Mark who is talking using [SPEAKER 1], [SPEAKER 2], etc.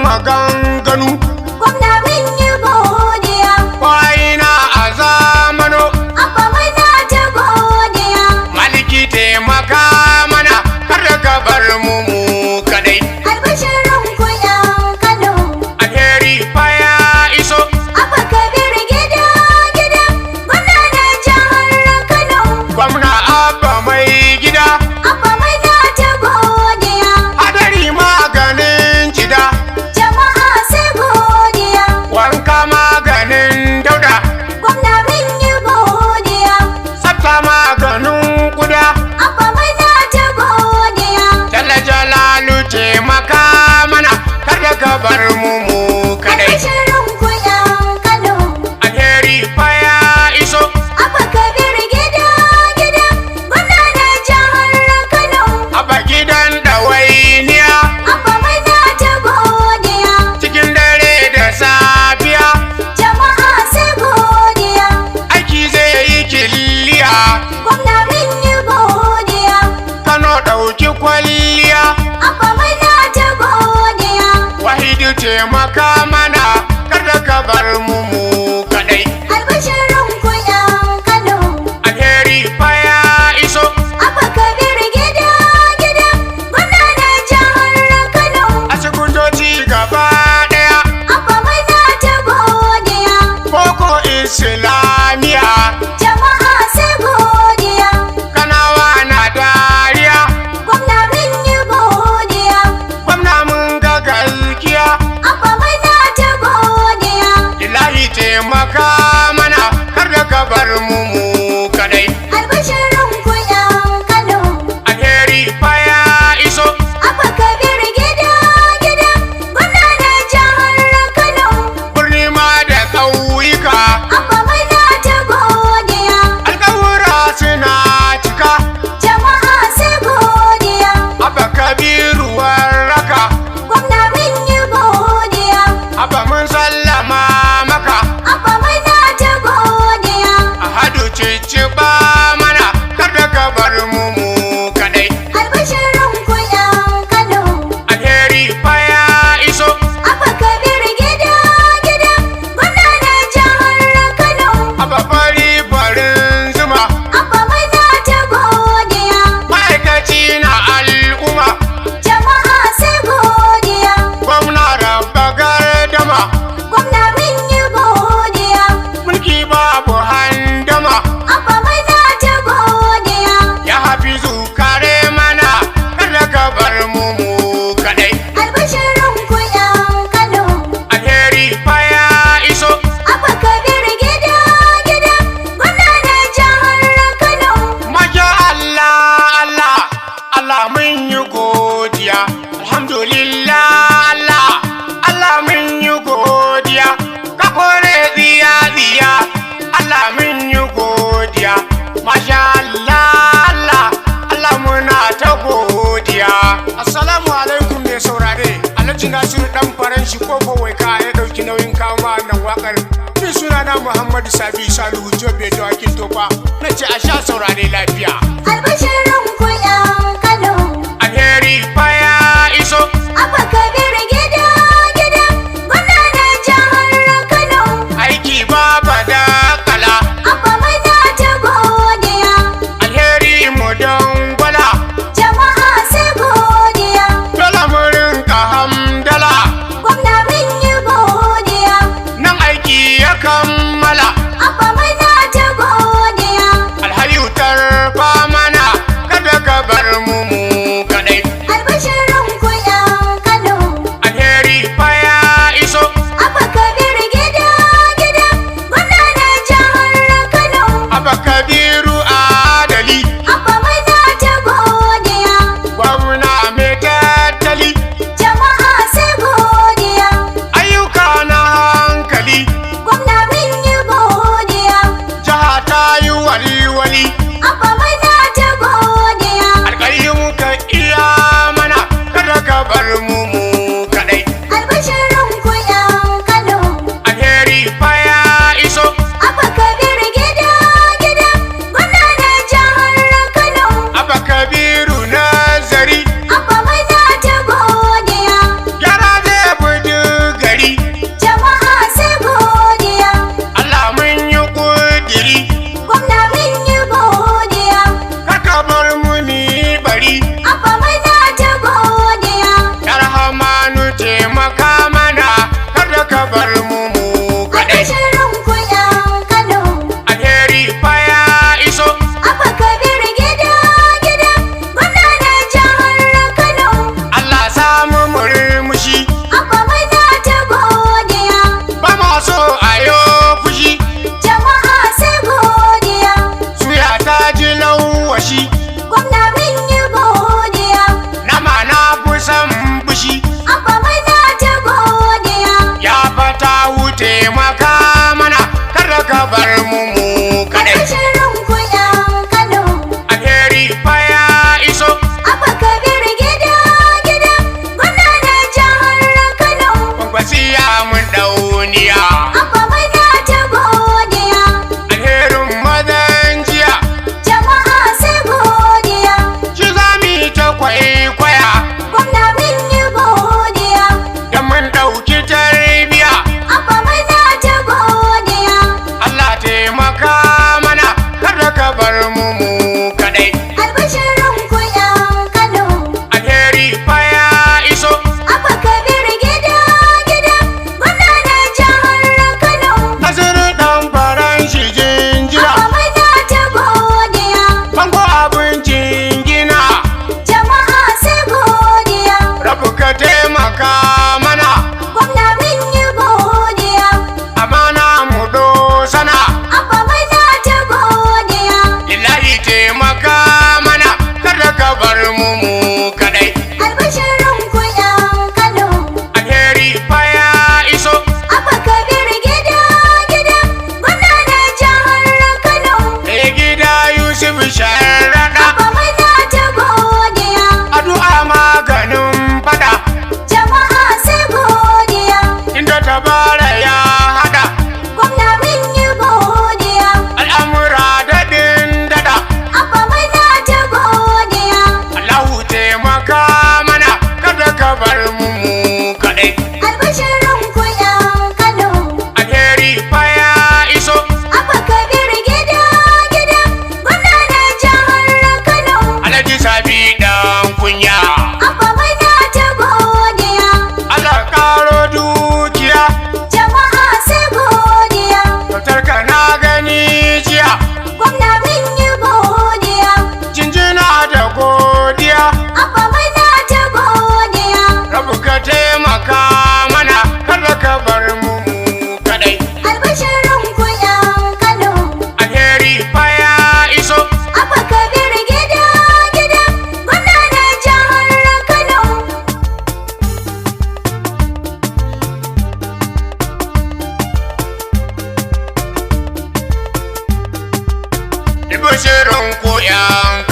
[SPEAKER 1] maganganu.
[SPEAKER 2] Gwamna mun yi godiya.
[SPEAKER 1] Kwayina a zamano.
[SPEAKER 2] Abba muna ta godiya.
[SPEAKER 1] Maliki taimaka mana kar da ka bar mu kadai.
[SPEAKER 2] Albashirin ku yan Kano.
[SPEAKER 1] Alheri fa ya iso.
[SPEAKER 2] Abba Kabir gida gida. Gwamna na jihar Kano.
[SPEAKER 1] Gwamna Abba mai gida.
[SPEAKER 2] Abba muna ta godiya.
[SPEAKER 1] Hadari maganin cida.
[SPEAKER 2] Jama'a sai godiya.
[SPEAKER 1] Wanka maganin dauda.
[SPEAKER 2] Gwamna mun yi godiya.
[SPEAKER 1] Tsafta maganin kuda.
[SPEAKER 2] Abba muna ta godiya.
[SPEAKER 1] Jalla jalalu taimaka mana kar da ka bar mu kadai.
[SPEAKER 2] Albashirin ku yan Kano.
[SPEAKER 1] Alheri fa ya iso.
[SPEAKER 2] Abba Kabir gida gida. Gwamna na jihar Kano.
[SPEAKER 1] Abba gidan ɗawainiya.
[SPEAKER 2] Abba muna ta godiya.
[SPEAKER 1] Cikin dare da safiya.
[SPEAKER 2] Jama'a sai godiya.
[SPEAKER 1] Aiki zai yi kiliya.
[SPEAKER 2] Gwamna mun yi godiya.
[SPEAKER 1] Kano ɗauki kwalliya.
[SPEAKER 2] Abba muna ta godiya.
[SPEAKER 1] Wahidu taimaka mana kar da ka bar mu kadai.
[SPEAKER 2] Albashirin ku yan Kano.
[SPEAKER 1] Alheri fa ya iso.
[SPEAKER 2] Abba Kabir gida gida. Gwamna na jihar Kano.
[SPEAKER 1] Asibitoci gaba ɗaya.
[SPEAKER 2] Abba muna ta godiya.
[SPEAKER 1] Boko Islamiya.
[SPEAKER 2] Jama'a sai godiya.
[SPEAKER 1] Kanawa na dariya.
[SPEAKER 2] Gwamna mun yi godiya.
[SPEAKER 1] Gwamna mun ga gaskiya.
[SPEAKER 2] Abba muna ta godiya.
[SPEAKER 1] Ilahi taimaka mana kar da ka bar mu kadai.
[SPEAKER 2] Albashirin ku yan Kano.
[SPEAKER 1] Alheri fa ya iso.
[SPEAKER 2] Abba Kabir gida gida. Gwamna na jihar Kano.
[SPEAKER 1] Birni ma da ƙauyuka.
[SPEAKER 2] Abba muna ta godiya.
[SPEAKER 1] Alƙawura suna cika.
[SPEAKER 2] Jama'a sai godiya.
[SPEAKER 1] Abba Kabiru warraka.
[SPEAKER 2] Gwamna mun yi godiya.
[SPEAKER 1] Abba mun sallama maka.
[SPEAKER 2] Abba muna ta godiya.
[SPEAKER 1] A hadu cicciɓa mana kar da ka bar mu kadai.
[SPEAKER 2] Albashirin ku yan Kano.
[SPEAKER 1] Alheri fa ya iso.
[SPEAKER 2] Abba Kabir gida gida. Gwamna na jihar Kano.
[SPEAKER 1] Abba fari farin zuma.
[SPEAKER 2] Abba muna ta godiya.
[SPEAKER 1] Ma'aikaci na al'umma.
[SPEAKER 2] Jama'a sai godiya.
[SPEAKER 1] Gwamna rabba gardama.
[SPEAKER 2] Gwamna mun yi godiya.
[SPEAKER 1] Mulki babu handama.
[SPEAKER 2] Abba muna ta godiya.
[SPEAKER 1] Ya hafizu kare mana kar da ka bar mu kadai.
[SPEAKER 2] Albashirin ku yan Kano.
[SPEAKER 1] Alheri fa ya iso.
[SPEAKER 2] Abba Kabir gida gida. Gwamna na jihar Kano.
[SPEAKER 1] Masha Allah Allah Allah mun yi godiya. Alhamdulillah Allah Allah mun yi godiya. Ka kore ziya ziya. Allah mun yi godiya. Masha Allah Allah Allah muna ta godiya. Assalamu alaikum mai saurare. Alhaji Nasiru dan faranshi ko wai ka ya dauki nauyin kawo ma nan wakar. Ni sunana Muhammadu Sabi Salihu Jobe da wakil Tofa. Nace a sha saurare lafiya.
[SPEAKER 2] Albashirin ku yan Kano.
[SPEAKER 1] Alheri fa ya iso.
[SPEAKER 2] Abba Kabir gida gida. Gwamna na jihar Kano.
[SPEAKER 1] Aiki baba da kala.
[SPEAKER 2] Abba muna ta godiya.
[SPEAKER 1] Alheri mu don gwala.
[SPEAKER 2] Jama'a sai godiya.
[SPEAKER 1] Dole mu rinka hamdala.
[SPEAKER 2] Gwamna mun yi godiya.
[SPEAKER 1] Nan aiki ya kammala.
[SPEAKER 2] Abba muna ta godiya.
[SPEAKER 1] Alhayu tarfa mana taimaka mana kada ka bar mu kadai.
[SPEAKER 2] Albishirin ku yan Kano,
[SPEAKER 1] Alheri fa ya iso.
[SPEAKER 2] Abba Kabir gida gida, gwamna na jihar Kano.
[SPEAKER 1] Kwankwasiya mun dauniya.
[SPEAKER 2] Abba muna ta godiya,
[SPEAKER 1] Alherin mazan jiya.
[SPEAKER 2] jama'a sai godiya.
[SPEAKER 1] Shi za mu yi ta kwaikwaya.
[SPEAKER 2] Gwamna mun yi godiya,
[SPEAKER 1] Da mun ɗauki tarbiya.
[SPEAKER 2] Abba muna ta godiya.
[SPEAKER 1] Allah taimaka mana kada ka bar mu kadai.
[SPEAKER 2] Albishirin ku yan Kano,
[SPEAKER 1] Alheri fa ya iso.
[SPEAKER 2] Abba Kabir gida gida, gwamna na jihar Kano.
[SPEAKER 1] Nasiru ɗan faran shi jinjira.
[SPEAKER 2] Abba muna ta godiya,
[SPEAKER 1] Bango abincin gina.
[SPEAKER 2] jama'a sai godiya.
[SPEAKER 1] Rabu ka taimaka mana.
[SPEAKER 2] Gwamna mun yi godiya,
[SPEAKER 1] Amana mu sana.
[SPEAKER 2] Abba muna ta godiya.
[SPEAKER 1] Ilahi taimaka mana kada ka bar mu kadai.
[SPEAKER 2] Albishirin ku yan Kano,
[SPEAKER 1] Alheri fa ya iso.
[SPEAKER 2] Abba Kabir gida gida, gwamna na jihar Kano.
[SPEAKER 1] Mai gida Yusuf Sharaɗa.
[SPEAKER 2] Abba muna ta godiya,
[SPEAKER 1] Addu'a maganin fada.
[SPEAKER 2] jama'a sai godiya.
[SPEAKER 1] Inda tabara ya hada.
[SPEAKER 2] Gwamna mun yi godiya,
[SPEAKER 1] Al'amura daɗin dada.
[SPEAKER 2] Abba muna ta godiya.
[SPEAKER 1] Allahu taimaka mana kada ka bar mu kaɗai.
[SPEAKER 2] Albishirin ku yan Kano,
[SPEAKER 1] Alheri fa ya iso.
[SPEAKER 2] Abba Kabir gida gida, gwamna na jihar Kano.
[SPEAKER 1] Alhaji Sabi ɗan kunya.
[SPEAKER 2] Abba muna ta godiya,
[SPEAKER 1] Allah ƙaro dukiya.
[SPEAKER 2] jama'a sai godiya.
[SPEAKER 1] Kyautar ka na gani jiya.
[SPEAKER 2] Gwamna mun yi godiya,
[SPEAKER 1] Jinjina da godiya.
[SPEAKER 2] Abba muna ta godiya.
[SPEAKER 1] Rabu ka taimaka mana kada ka bar mu kaɗai.
[SPEAKER 2] Albishirin ku yan Kano,
[SPEAKER 1] Alheri fa ya iso.
[SPEAKER 2] Abba Kabir gida gida, gwamna na jihar Kano.
[SPEAKER 1] Albishirin ku 'yan